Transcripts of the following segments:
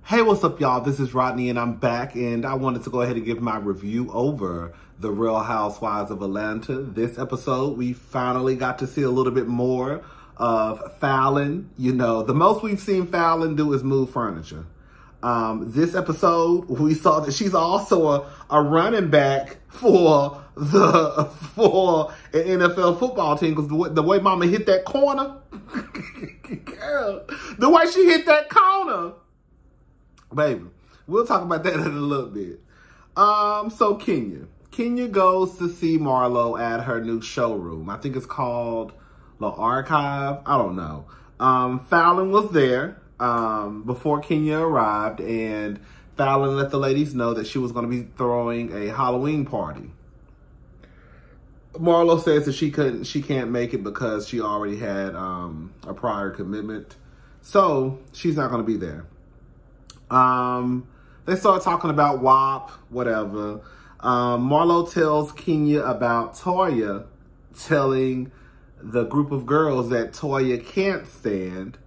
Hey, what's up, y'all? This is Rodney, and I'm back, and I wanted to go ahead and give my review over The Real Housewives of Atlanta. This episode, we finally got to see a little bit more of Fallon. You know, the most we've seen Fallon do is move furniture. This episode, we saw that she's also a running back for an NFL football team, because the way Mama hit that corner, girl, the way she hit that corner, baby, we'll talk about that in a little bit. So Kenya goes to see Marlo at her new showroom. I think it's called The Archive. I don't know. Fallon was there before Kenya arrived, and Fallon let the ladies know that she was going to be throwing a Halloween party. Marlo says that she can't make it because she already had a prior commitment, so she's not going to be there. They start talking about WAP, whatever. Marlo tells Kenya about Toya telling the group of girls that Toya can't stand.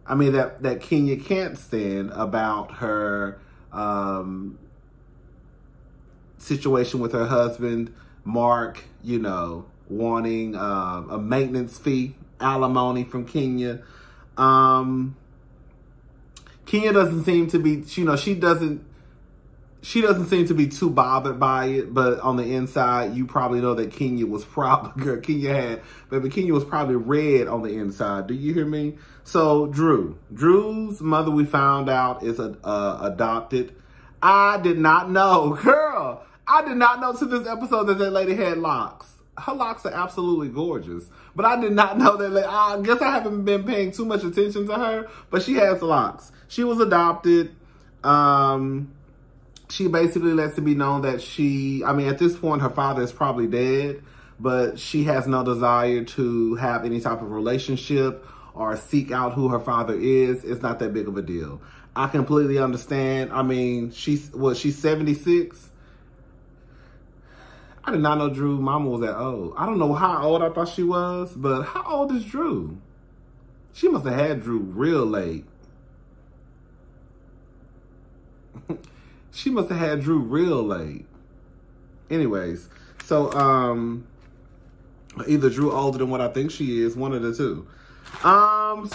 I mean, that Kenya can't stand about her situation with her husband, Mark, you know, wanting a maintenance fee, alimony from Kenya. Kenya doesn't seem to be, you know, she doesn't seem to be too bothered by it, but on the inside, you probably know that Kenya was probably, Kenya was probably red on the inside. Do you hear me? So Drew's mother, we found out, is adopted. I did not know, girl, I did not know to this episode that lady had locks. Her locks are absolutely gorgeous, but I did not know that. I guess I haven't been paying too much attention to her, but she has locks. She was adopted. She basically lets it be known that at this point, her father is probably dead, but she has no desire to have any type of relationship or seek out who her father is. It's not that big of a deal. I completely understand. I mean, she's 76. I did not know Drew mama was that old. I don't know how old I thought she was, but how old is Drew? She must have had Drew real late. She must have had Drew real late. Anyways, so either Drew older than what I think she is, one of the two.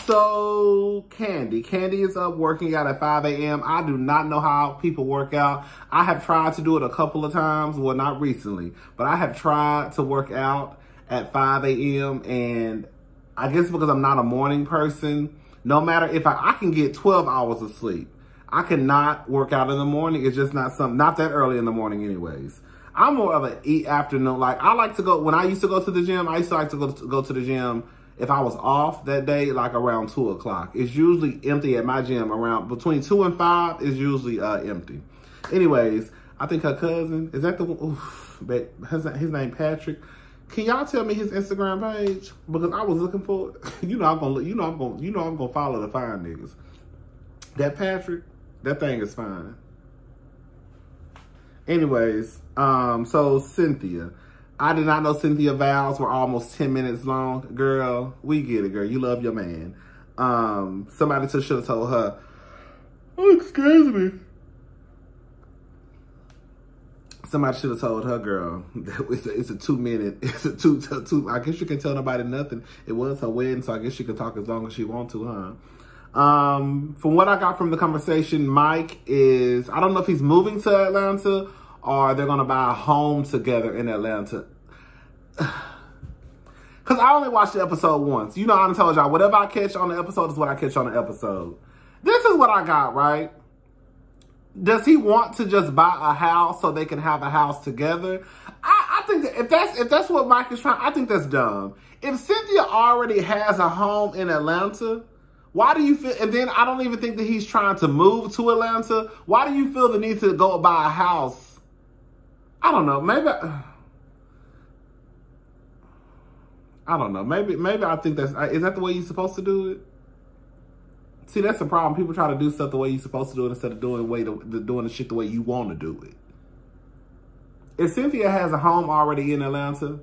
So Candy is up working out at 5 a.m. I do not know how people work out. I have tried to do it a couple of times. Well, not recently, but I have tried to work out at 5 a.m. And I guess because I'm not a morning person, no matter if I can get 12 hours of sleep. I cannot work out in the morning. It's just not that early in the morning anyways. I'm more of an afternoon. Like, I like to go, when I used to go to the gym, I used to like to go to the gym if I was off that day, like around 2 o'clock. It's usually empty at my gym around between 2 and 5 is usually empty. Anyways, I think her cousin, is that the one? Oof, but his name Patrick. Can y'all tell me his Instagram page? Because I was looking for it. I'm gonna follow the fine niggas. That Patrick, that thing is fine. Anyways, so Cynthia. I did not know Cynthia vows were almost 10 minutes long. Girl, we get it, girl. You love your man. Somebody should have told her, oh, excuse me. Somebody should have told her, girl, that it's a 2 minute, I guess you can tell nobody nothing. It was her wedding, so I guess she can talk as long as she wants to, huh? From what I got from the conversation, Mike is, I don't know if he's moving to Atlanta or they're going to buy a home together in Atlanta. Because I only watched the episode once. You know, I told y'all, whatever I catch on the episode is what I catch on the episode. This is what I got, right? Does he want to just buy a house so they can have a house together? I think that if that's what Mike is trying, I think that's dumb. If Cynthia already has a home in Atlanta, why do you feel, and then I don't even think that he's trying to move to Atlanta. Why do you feel the need to go buy a house? I don't know. Maybe I think is that the way you're supposed to do it? See, that's the problem. People try to do stuff the way you're supposed to do it instead of doing the shit the way you want to do it. If Cynthia has a home already in Atlanta,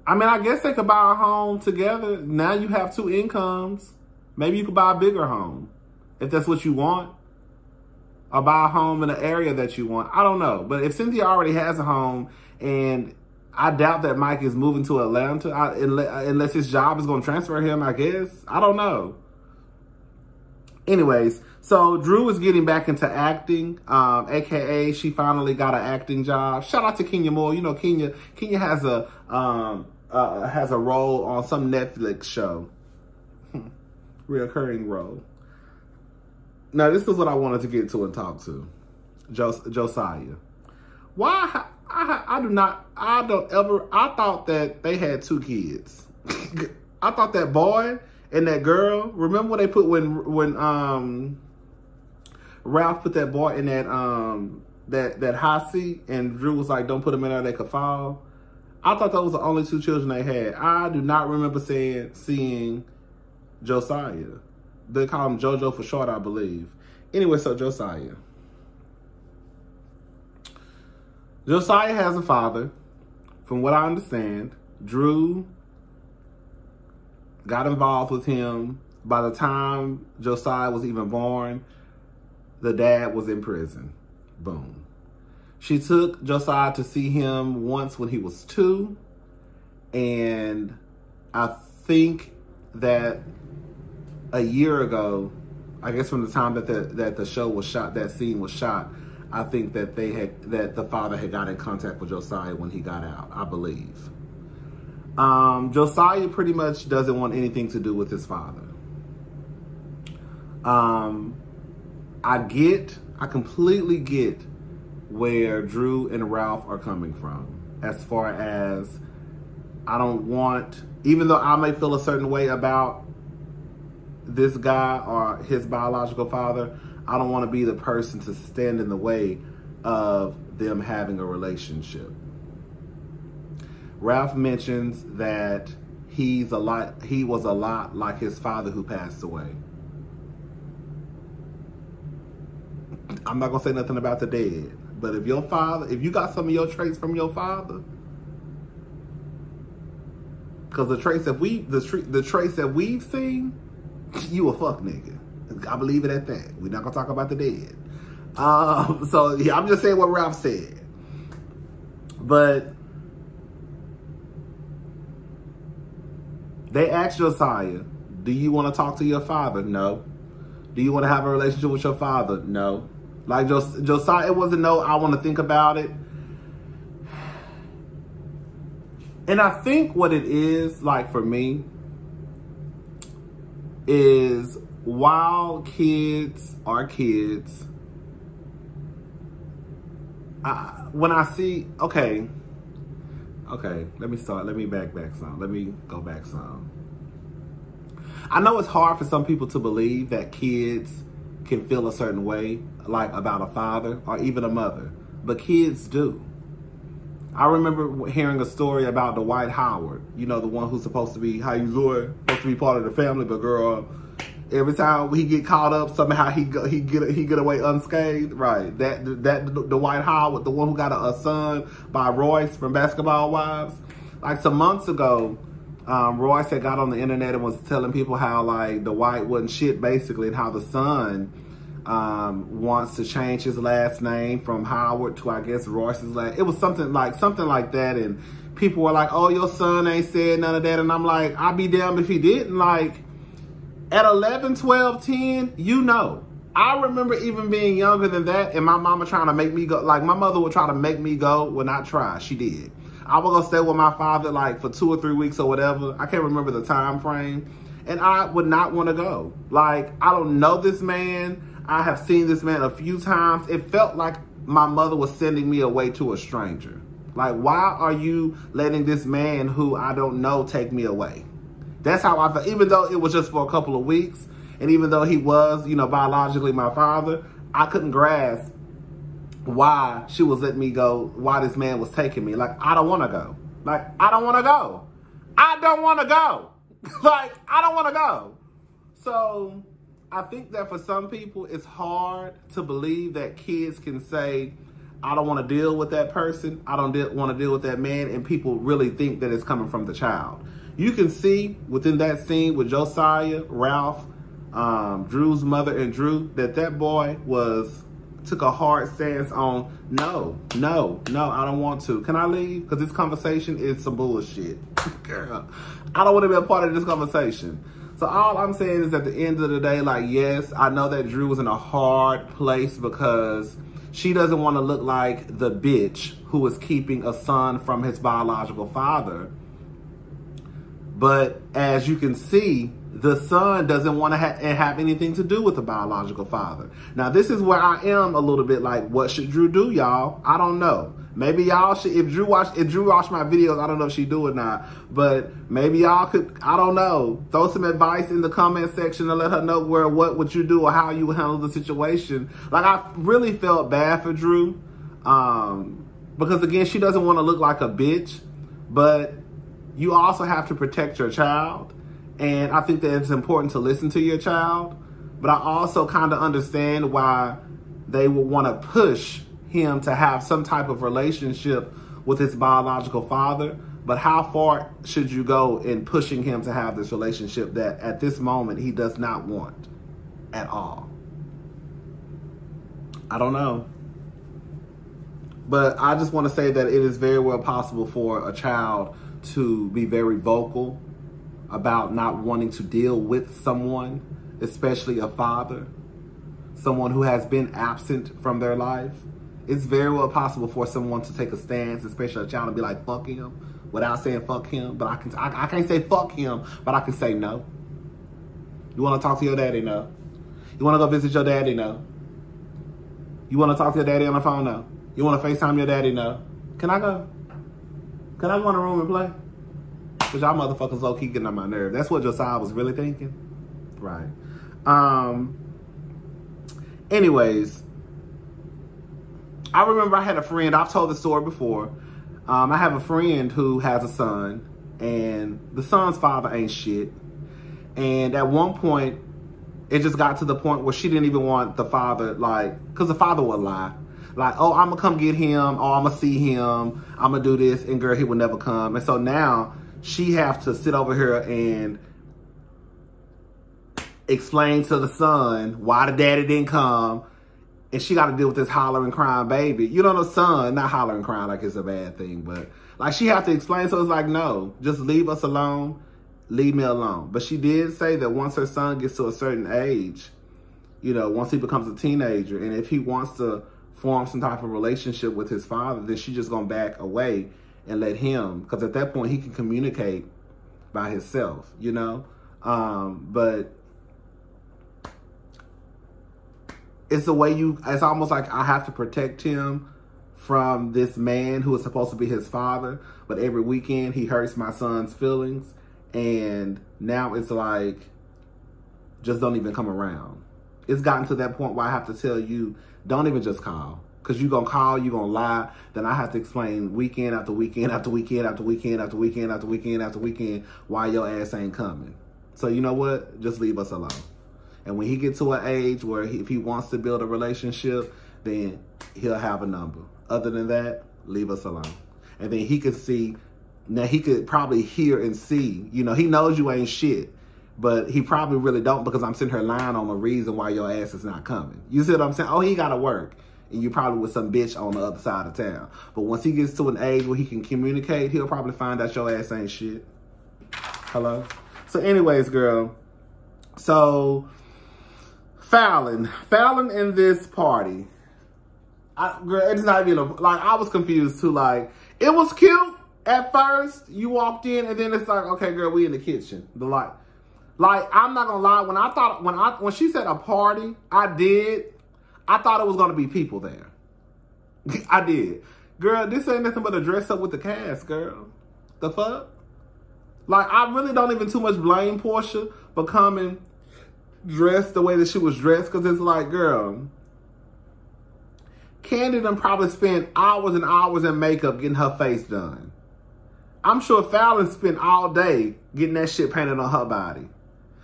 I mean, I guess they could buy a home together. Now you have two incomes. Maybe you could buy a bigger home if that's what you want. or buy a home in an area that you want. I don't know. But if Cynthia already has a home, and I doubt that Mike is moving to Atlanta, unless his job is going to transfer him, I guess. I don't know. Anyways, so Drew is getting back into acting, aka she finally got an acting job. Shout out to Kenya Moore. You know, Kenya has a role on some Netflix show, reoccurring role. Now, this is what I wanted to get to and talk to Josiah. Why? I thought that they had 2 kids. I thought that boy and that girl, remember when they put, when Ralph put that boy in that high seat and Drew was like, don't put him in there, they could fall. I thought those were the only 2 children they had. I do not remember seeing Josiah. They call him JoJo for short, I believe. Anyway, so Josiah. Josiah has a father. From what I understand, Drew got involved with him. By the time Josiah was even born, the dad was in prison. Boom. She took Josiah to see him once when he was 2. And I think that a year ago, I guess from the time that the show was shot, that scene was shot, I think that the father had got in contact with Josiah when he got out, I believe. Josiah pretty much doesn't want anything to do with his father. I completely get where Drew and Ralph are coming from. As far as, I don't want, even though I may feel a certain way about this guy or his biological father, I don't want to be the person to stand in the way of them having a relationship. Ralph mentions that he was a lot like his father who passed away. I'm not going to say nothing about the dead, but if you got some of your traits from your father, because the traits that we've seen, you a fuck nigga. I believe it at that. We're not going to talk about the dead. So, yeah, I'm just saying what Ralph said. But they asked Josiah, do you want to talk to your father? No. Do you want to have a relationship with your father? No. Like Josiah, it wasn't no, I want to think about it. And I think what it is, like for me, is while kids are kids, when I see, okay, let me back some. Let me go back some. I know it's hard for some people to believe that kids can feel a certain way, like about a father or even a mother, but kids do. I remember hearing a story about Dwight Howard, you know, the one who's supposed to be, how you doing? Supposed to be part of the family, but girl, every time he get caught up, somehow he get away unscathed. Right? That Dwight Howard, the one who got a son by Royce from Basketball Wives. Like some months ago, Royce had got on the internet and was telling people how like Dwight wasn't shit basically, and how the son wants to change his last name from Howard to, I guess, Royce's last. It was something like that, and people were like, "Oh, your son ain't said none of that," and I'm like, "I'd be damned if he didn't." Like at 11, 12, 10, you know. I remember even being younger than that, and my mama trying to make me go. Like my mother would try to make me go. Well, not try. She did. I would go stay with my father like for 2 or 3 weeks or whatever. I can't remember the time frame, and I would not want to go. Like I don't know this man. I have seen this man a few times. It felt like my mother was sending me away to a stranger. Like, why are you letting this man who I don't know take me away? That's how I felt. Even though it was just for a couple of weeks, and even though he was, you know, biologically my father, I couldn't grasp why she was letting me go, why this man was taking me. Like, I don't want to go. Like, I don't want to go. I don't want to go. Like, I don't want to go. So I think that for some people, it's hard to believe that kids can say, I don't want to deal with that person. I don't want to deal with that man. And people really think that it's coming from the child. You can see within that scene with Josiah, Ralph, Drew's mother and Drew, that boy was took a hard stance on, no, I don't want to. Can I leave? Because this conversation is some bullshit. Girl, I don't want to be a part of this conversation. So all I'm saying is at the end of the day, like, yes, I know that Drew was in a hard place because she doesn't want to look like the bitch who is keeping a son from his biological father. But as you can see, the son doesn't want to have anything to do with the biological father. Now, this is where I am a little bit like, what should Drew do, y'all? I don't know. Maybe y'all should, if Drew watched my videos, I don't know if she do or not, but maybe y'all could, I don't know, throw some advice in the comment section and let her know what would you do or how you would handle the situation. Like, I really felt bad for Drew, because again, she doesn't want to look like a bitch, but you also have to protect your child. And I think that it's important to listen to your child, but I also kind of understand why they would want to push him to have some type of relationship with his biological father. But how far should you go in pushing him to have this relationship that at this moment he does not want at all? I don't know. But I just want to say that it is very well possible for a child to be very vocal about not wanting to deal with someone, especially a father, someone who has been absent from their life. It's very well possible for someone to take a stance, especially a child, and be like, fuck him, without saying fuck him. But I can't say fuck him, but I can say no. You want to talk to your daddy? No. You want to go visit your daddy? No. You want to talk to your daddy on the phone? No. You want to FaceTime your daddy? No. Can I go? Can I go in the room and play? Because y'all motherfuckers low-key getting on my nerve. That's what Josiah was really thinking. Right. Anyways, I remember I had a friend. I've told the story before. I have a friend who has a son, and the son's father ain't shit. And at one point, it just got to the point where she didn't even want the father, like, because the father would lie. Like, oh, I'm going to come get him. Oh, I'm going to see him. I'm going to do this. And girl, he would never come. And so now she have to sit over here and explain to the son why the daddy didn't come. And she got to deal with this hollering, crying baby. You know, the son, not hollering, crying like it's a bad thing. But like she have to explain. So it's like, no, just leave us alone. Leave me alone. But she did say that once her son gets to a certain age, you know, once he becomes a teenager, and if he wants to form some type of relationship with his father, then she's just going to back away and let him, because at that point he can communicate by himself, you know? But it's the way it's almost like I have to protect him from this man who is supposed to be his father, but every weekend he hurts my son's feelings, and now it's like, just don't even come around. It's gotten to that point where I have to tell you, don't even just call. Because you're going to call, you're going to lie. Then I have to explain weekend after weekend after weekend after weekend after weekend after weekend after weekend why your ass ain't coming. So you know what? Just leave us alone. And when he gets to an age where if he wants to build a relationship, then he'll have a number. Other than that, leave us alone. And then he could see, now he could probably hear and see. You know, he knows you ain't shit. But he probably really don't, because I'm sitting here lying on the reason why your ass is not coming. You see what I'm saying? Oh, he got to work. And you probably with some bitch on the other side of town. But once he gets to an age where he can communicate, he'll probably find out your ass ain't shit. Hello? So anyways, girl. So, Fallon in this party. Girl, it's not even, like, I was confused too. Like, it was cute at first. You walked in and then it's like, okay, girl, we in the kitchen. The light. Like, I'm not gonna lie, when she said a party, I thought it was gonna be people there. I did. Girl, this ain't nothing but a dress up with the cast, girl. The fuck? Like, I really don't even too much blame Portia for coming dressed the way that she was dressed, because it's like, girl, Candy done probably spent hours and hours in makeup getting her face done. I'm sure Fallon spent all day getting that shit painted on her body.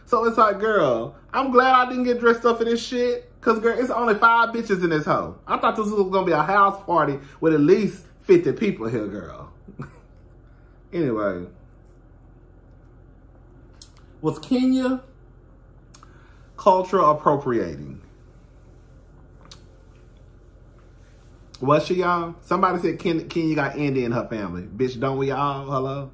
So it's like, girl, I'm glad I didn't get dressed up for this shit. Because, girl, it's only 5 bitches in this hoe. I thought this was going to be a house party with at least 50 people here, girl. Anyway. Was Kenya culture appropriating? Was she, y'all? Somebody said Kenya got Indy in her family. Bitch, don't we all? Hello?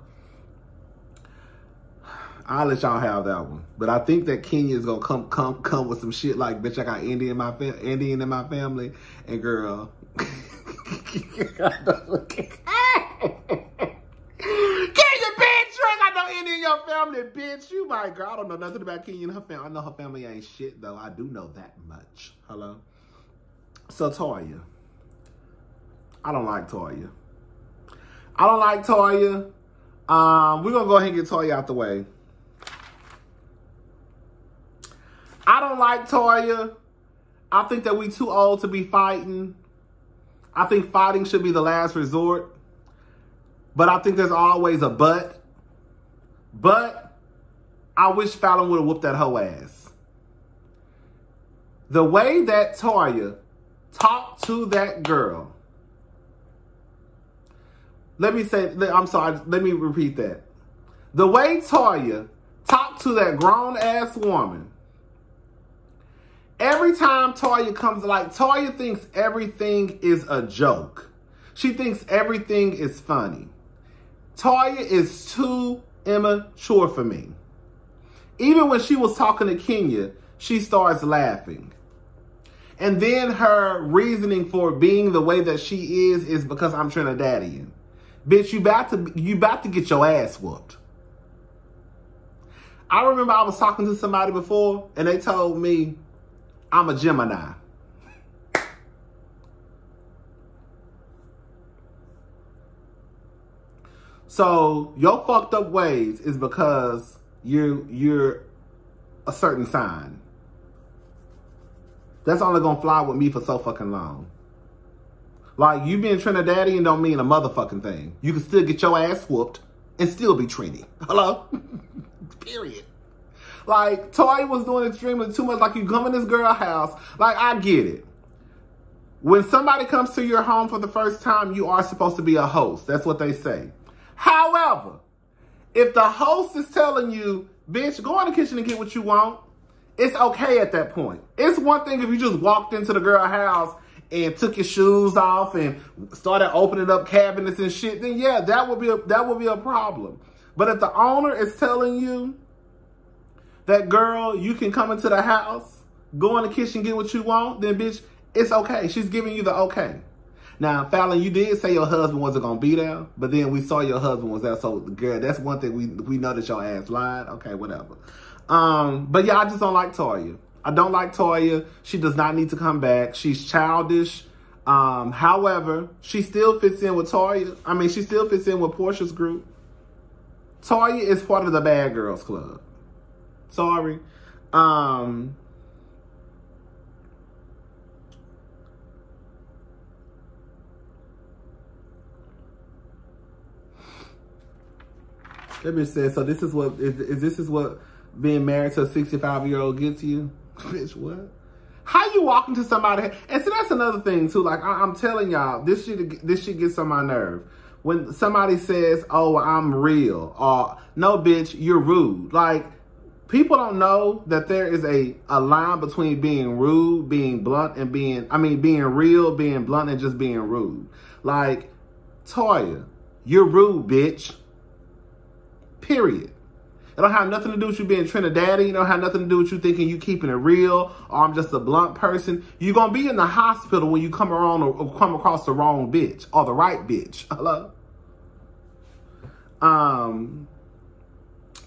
I'll let y'all have that one. But I think that Kenya is gonna come with some shit like, bitch, I got Indian in my family. And girl. Kenya, bitch, you ain't got no Indian in your family, bitch. You my girl. I don't know nothing about Kenya and her family. I know her family ain't shit, though. I do know that much. Hello? So, Toya. I don't like Toya. I don't like Toya. We're going to go ahead and get Toya out the way. I don't like Toya. I think that we too old to be fighting. I think fighting should be the last resort. But I think there's always a but. But I wish Fallon would have whooped that hoe ass. The way that Toya talked to that girl. Let me repeat that. The way Toya talked to that grown-ass woman. Every time Toya comes, like, Toya thinks everything is a joke. She thinks everything is funny. Toya is too immature for me. Even when she was talking to Kenya, she starts laughing. And then her reasoning for being the way that she is because I'm Trinidadian. Bitch, you about to get your ass whooped. I remember I was talking to somebody before, and they told me I'm a Gemini. So your fucked up ways is because you're a certain sign. That's only gonna fly with me for so fucking long. Like, you being Trinidadian don't mean a motherfucking thing. You can still get your ass whooped and still be Trini. Hello? Period. Like, Toya was doing extremely too much. Like, you come in this girl house. Like, I get it. When somebody comes to your home for the first time, you are supposed to be a host. That's what they say. However, if the host is telling you, bitch, go in the kitchen and get what you want, it's okay at that point. It's one thing if you just walked into the girl house and took your shoes off and started opening up cabinets and shit, then yeah, that would be a problem. But if the owner is telling you that, girl, you can come into the house, go in the kitchen, get what you want, then bitch, it's okay. She's giving you the okay. Now, Fallon, you did say your husband wasn't gonna be there, but then we saw your husband was there. So, girl, that's one thing we know that your ass lied. Okay, whatever. But yeah, I just don't like Toya. I don't like Toya. She does not need to come back. She's childish. However, she still fits in with Toya. I mean, she still fits in with Portia's group. Toya is part of the bad girls club. Sorry. Let me say, so this is what, this is what being married to a 65-year-old gets you? Bitch, what? How you walk into somebody, and so that's another thing too, like I'm telling y'all, this shit gets on my nerve. When somebody says, oh, I'm real, or no, bitch, you're rude. Like, people don't know that there is a line between being rude, being blunt, and being real, being blunt, and just being rude. Like, Toya, you're rude, bitch. Period. It don't have nothing to do with you being Trinidadian. It don't have nothing to do with you thinking you keeping it real, or I'm just a blunt person. You're going to be in the hospital when you come around or come across the wrong bitch or the right bitch. Hello?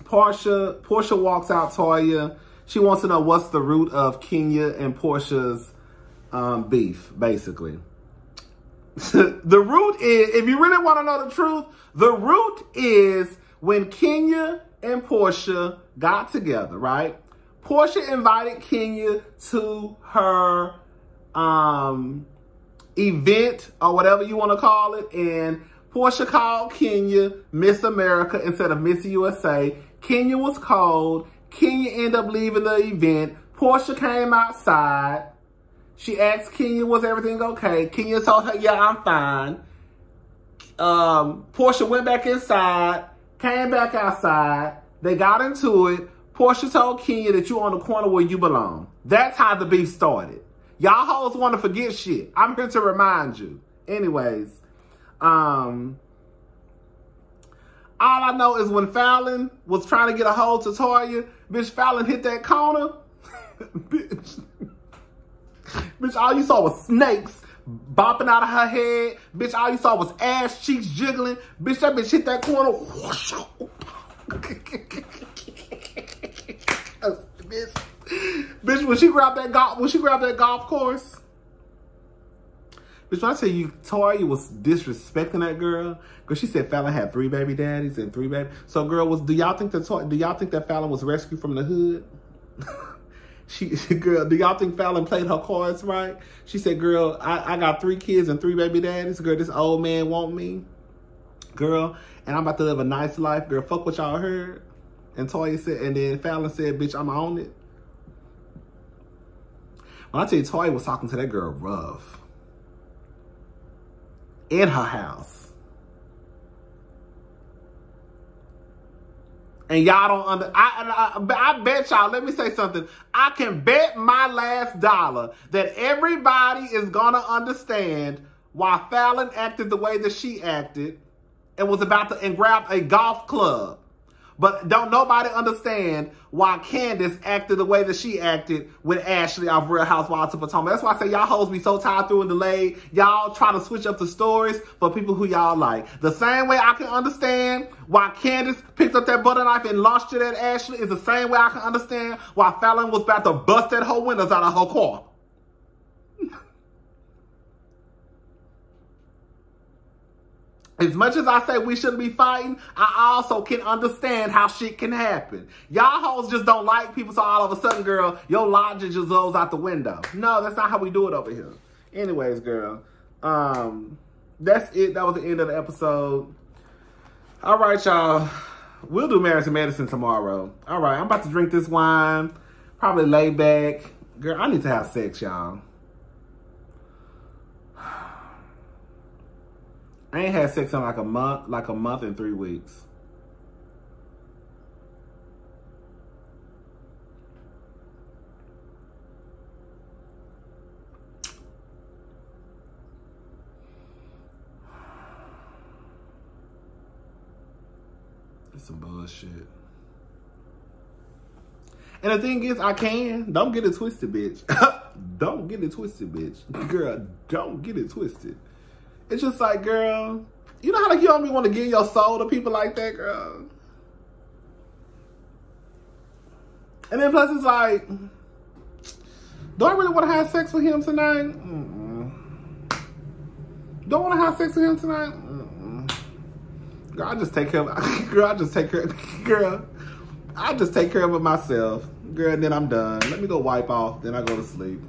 Portia walks out Toya. She wants to know what's the root of Kenya and Portia's beef, basically. The root is, if you really want to know the truth, the root is when Kenya and Portia got together, right? Portia invited Kenya to her event or whatever you want to call it. And Portia called Kenya Miss America instead of Miss USA. Kenya was cold. Kenya ended up leaving the event. Portia came outside. She asked Kenya, was everything okay? Kenya told her, yeah, I'm fine. Portia went back inside. Came back outside. They got into it. Portia told Kenya that you on the corner where you belong. That's how the beef started. Y'all hoes want to forget shit. I'm here to remind you. Anyways, all I know is when Fallon was trying to get a hold to Toya, bitch, Fallon hit that corner. Bitch, all you saw was snakes bopping out of her head. Bitch, all you saw was ass cheeks jiggling. Bitch, that bitch hit that corner. Bitch, when she grabbed that golf course. Bitch, when I tell you, Toya was disrespecting that girl, because she said Fallon had 3 baby daddies and 3 baby. So, girl, do y'all think that Fallon was rescued from the hood? Girl, do y'all think Fallon played her cards right? She said, girl, I got 3 kids and 3 baby daddies. Girl, this old man want me. Girl, and I'm about to live a nice life. Girl, fuck what y'all heard. And Toya said, and then Fallon said, bitch, I'm on it. When I tell you, Toya was talking to that girl rough. In her house. And y'all don't I bet y'all, let me say something. I can bet my last dollar that everybody is gonna understand why Fallon acted the way that she acted and was about to grab a golf club. But don't nobody understand why Candace acted the way that she acted with Ashley off Real Housewives of Potomac. That's why I say y'all hoes be so tied through and delayed. Y'all try to switch up the stories for people who y'all like. The same way I can understand why Candace picked up that butter knife and launched it at Ashley is the same way I can understand why Fallon was about to bust that whole windows out of her car. As much as I say we shouldn't be fighting, I also can understand how shit can happen. Y'all hoes just don't like people, so all of a sudden, girl, your logic just goes out the window. No, that's not how we do it over here. Anyways, girl, that's it. That was the end of the episode. All right, y'all. We'll do Marriage and Medicine tomorrow. All right, I'm about to drink this wine, probably lay back. Girl, I need to have sex, y'all. I ain't had sex in like a month and 3 weeks. It's some bullshit. And the thing is, I can. Don't get it twisted, bitch. Don't get it twisted, bitch. Girl, don't get it twisted. It's just like, girl, you know how like you don't want to give your soul to people like that, girl? And then plus it's like, do I really want to have sex with him tonight? Don't want to have sex with him tonight? Girl, I just take care of girl, I just take care of it myself. Girl, and then I'm done. Let me go wipe off, then I go to sleep.